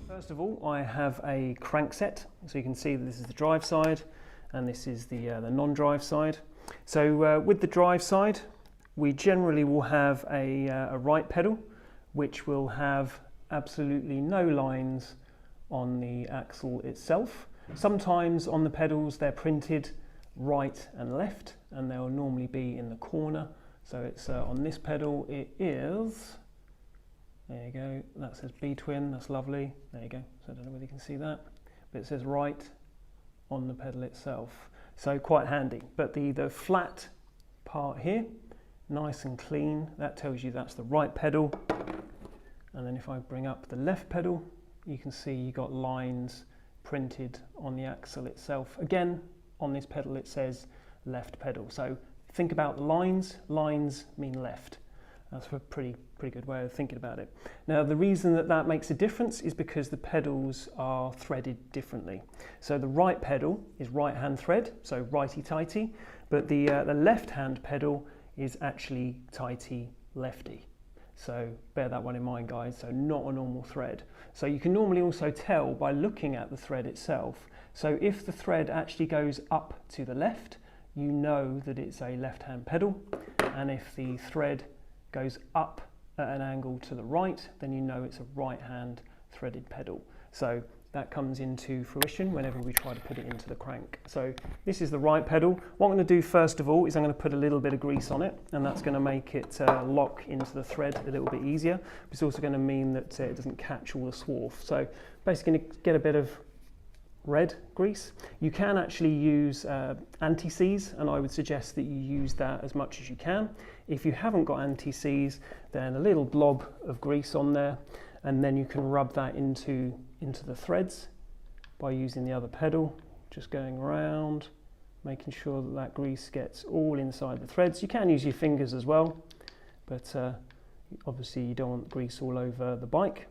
First of all, I have a crankset, so you can see that this is the drive side and this is the non-drive side. So with the drive side, we generally will have a right pedal, which will have absolutely no lines on the axle itself. Sometimes on the pedals they're printed right and left, and they'll normally be in the corner. So it's on this pedal it is, there you go, that says B-twin, that's lovely, there you go, so I don't know whether you can see that, but it says right on the pedal itself, so quite handy. But the flat part here, nice and clean, that tells you that's the right pedal. And then if I bring up the left pedal, you can see you got lines printed on the axle itself. Again, on this pedal it says left pedal, so think about the lines. Lines mean left. That's a pretty good way of thinking about it. Now the reason that makes a difference is because the pedals are threaded differently. So the right pedal is right hand thread, so righty-tighty, but the left hand pedal is actually tighty lefty. So bear that one in mind, guys, so not a normal thread. So you can normally also tell by looking at the thread itself. So if the thread actually goes up to the left, you know that it's a left hand pedal, and if the thread goes up at an angle to the right, then you know it's a right hand threaded pedal. So that comes into fruition whenever we try to put it into the crank. So this is the right pedal. What I'm going to do first of all is I'm going to put a little bit of grease on it, and that's going to make it lock into the thread a little bit easier. It's also going to mean that it doesn't catch all the swarf. So basically going to get a bit of red grease. You can actually use anti-seize, and I would suggest that you use that as much as you can. If you haven't got anti-seize, then a little blob of grease on there, and then you can rub that into the threads by using the other pedal, just going around, making sure that that grease gets all inside the threads. You can use your fingers as well, but obviously you don't want grease all over the bike.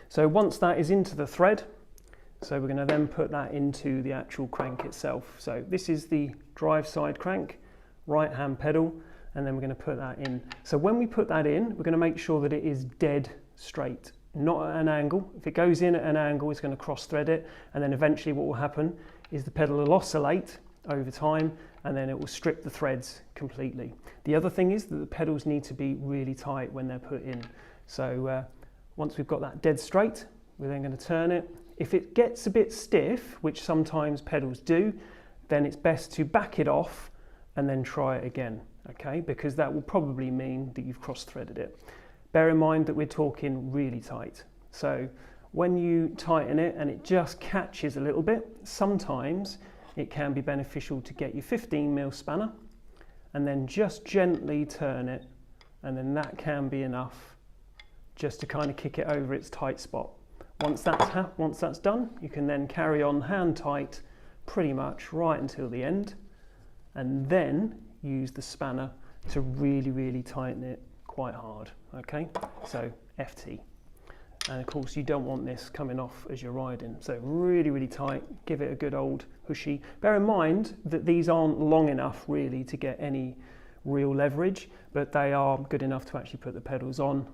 So once that is into the thread, so we're going to then put that into the actual crank itself. So this is the drive side crank, right hand pedal, and then we're going to put that in. So when we put that in, we're going to make sure that it is dead straight, not at an angle. If it goes in at an angle, it's going to cross thread it, and then eventually what will happen is the pedal will oscillate over time, and then it will strip the threads completely. The other thing is that the pedals need to be really tight when they're put in. So once we've got that dead straight, we're then going to turn it. If it gets a bit stiff, which sometimes pedals do, then it's best to back it off and then try it again, okay? Because that will probably mean that you've cross-threaded it. Bear in mind that we're talking really tight. So when you tighten it and it just catches a little bit, sometimes it can be beneficial to get your 15mm spanner and then just gently turn it, and then that can be enough just to kind of kick it over its tight spot. Once that's done, you can then carry on hand tight pretty much right until the end, and then use the spanner to really tighten it quite hard, okay? So FT. And of course you don't want this coming off as you're riding, so really tight, give it a good old hushy. Bear in mind that these aren't long enough really to get any real leverage, but they are good enough to actually put the pedals on.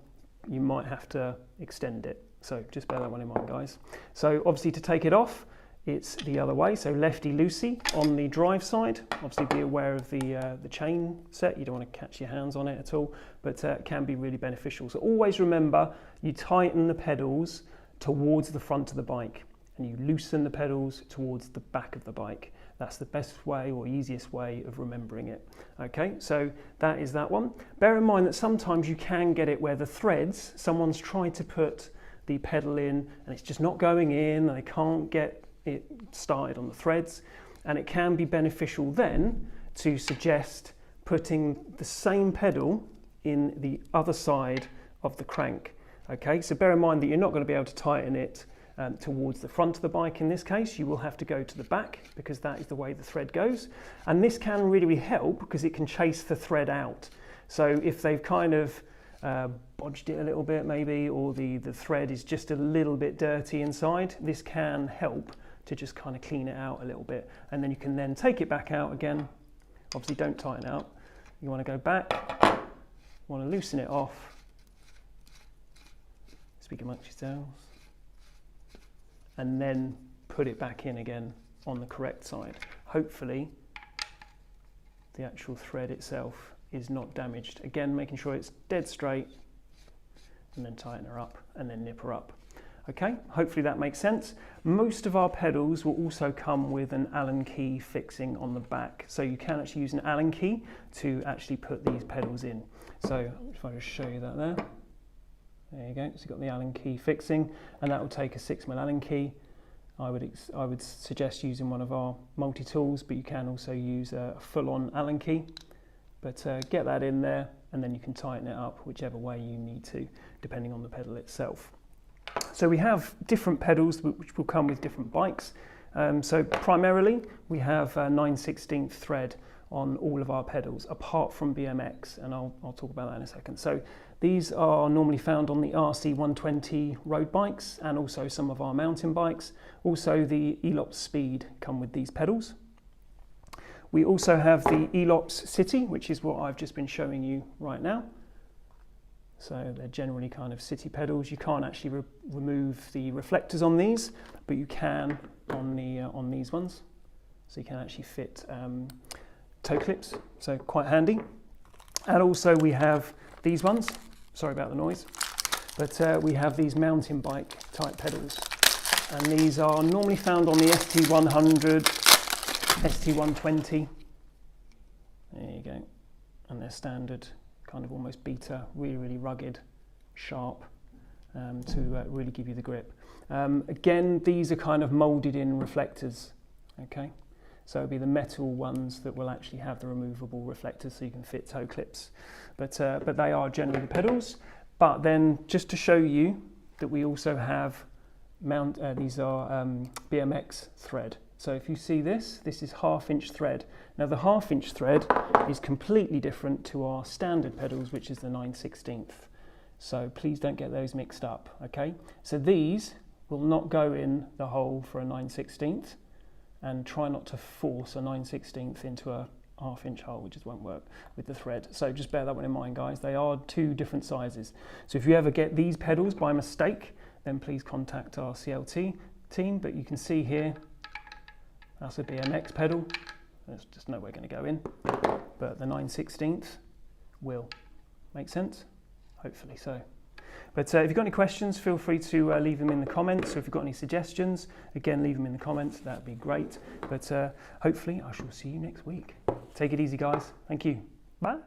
You might have to extend it. So just bear that one in mind, guys. So obviously to take it off, it's the other way. So lefty-loosey on the drive side. Obviously be aware of the chain set. You don't want to catch your hands on it at all, but it can be really beneficial. So always remember, you tighten the pedals towards the front of the bike and you loosen the pedals towards the back of the bike. That's the best way or easiest way of remembering it. Okay, so that is that one. Bear in mind that sometimes you can get it where the threads, someone's tried to put the pedal in and it's just not going in, and they can't get it started on the threads, and it can be beneficial then to suggest putting the same pedal in the other side of the crank. Okay, so bear in mind that you're not going to be able to tighten it towards the front of the bike. In this case, you will have to go to the back because that is the way the thread goes, and this can really help because it can chase the thread out. So if they've kind of bodged it a little bit maybe, or the thread is just a little bit dirty inside, this can help to just kind of clean it out a little bit, and then you can then take it back out again. Obviously don't tighten out, you want to go back, you want to loosen it off, speak amongst yourselves, and then put it back in again on the correct side. Hopefully the actual thread itself is not damaged. Again, making sure it's dead straight, and then tighten her up and then nip her up. Okay, hopefully that makes sense. Most of our pedals will also come with an Allen key fixing on the back. So you can actually use an Allen key to actually put these pedals in. So if I just show you that there. There you go, so you've got the Allen key fixing, and that will take a 6mm Allen key. I would suggest using one of our multi-tools, but you can also use a full-on Allen key. But get that in there, and then you can tighten it up whichever way you need to, depending on the pedal itself. So we have different pedals which will come with different bikes. So primarily we have a 9/16 thread on all of our pedals, apart from BMX, and I'll talk about that in a second. So these are normally found on the RC120 road bikes and also some of our mountain bikes. Also the Elops Speed come with these pedals. We also have the Elops City, which is what I've just been showing you right now. So they're generally kind of city pedals. You can't actually remove the reflectors on these, but you can on these ones. So you can actually fit toe clips, so quite handy. And also we have these ones. Sorry about the noise, but we have these mountain bike type pedals, and these are normally found on the ST100, ST120. There you go, and they're standard. Kind of almost beta, really rugged, sharp, to really give you the grip. Again, these are kind of moulded in reflectors, okay? So it'll be the metal ones that will actually have the removable reflectors so you can fit toe clips. But they are generally the pedals. But then just to show you that we also have these are BMX thread. So if you see this is 1/2" thread. Now the 1/2" thread is completely different to our standard pedals, which is the 9/16. So please don't get those mixed up, okay? So these will not go in the hole for a 9/16, and try not to force a 9/16 into a 1/2" hole, which just won't work with the thread. So just bear that one in mind, guys. They are two different sizes. So if you ever get these pedals by mistake, then please contact our CLT team. But you can see here, that's a BMX pedal. There's just nowhere going to go in. But the 9/16 will. Make sense? Hopefully so. But if you've got any questions, feel free to leave them in the comments. Or if you've got any suggestions, again, leave them in the comments. That'd be great. But hopefully I shall see you next week. Take it easy, guys. Thank you. Bye.